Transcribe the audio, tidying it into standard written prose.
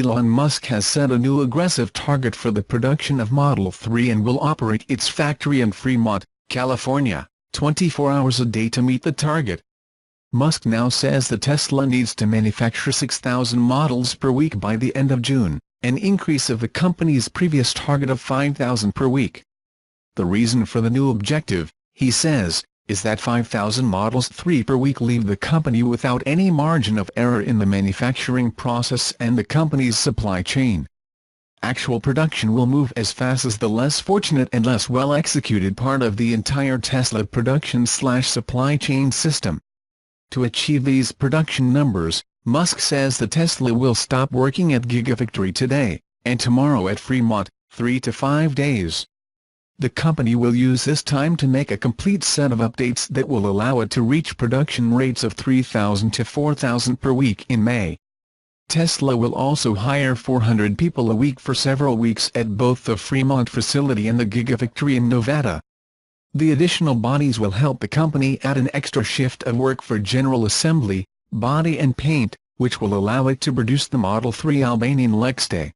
Elon Musk has set a new aggressive target for the production of Model 3 and will operate its factory in Fremont, California, 24 hours a day to meet the target. Musk now says the Tesla needs to manufacture 6,000 models per week by the end of June, an increase of the company's previous target of 5,000 per week. The reason for the new objective, he says, is that 5,000 Models 3 per week leave the company without any margin of error in the manufacturing process and the company's supply chain. Actual production will move as fast as the less fortunate and less well-executed part of the entire Tesla production/supply chain system. To achieve these production numbers, Musk says the Tesla will stop working at Gigafactory today, and tomorrow at Fremont, 3 to 5 days. The company will use this time to make a complete set of updates that will allow it to reach production rates of 3,000 to 4,000 per week in May. Tesla will also hire 400 people a week for several weeks at both the Fremont facility and the Gigafactory in Nevada. The additional bodies will help the company add an extra shift of work for general assembly, body and paint, which will allow it to produce the Model 3 Albanian next day.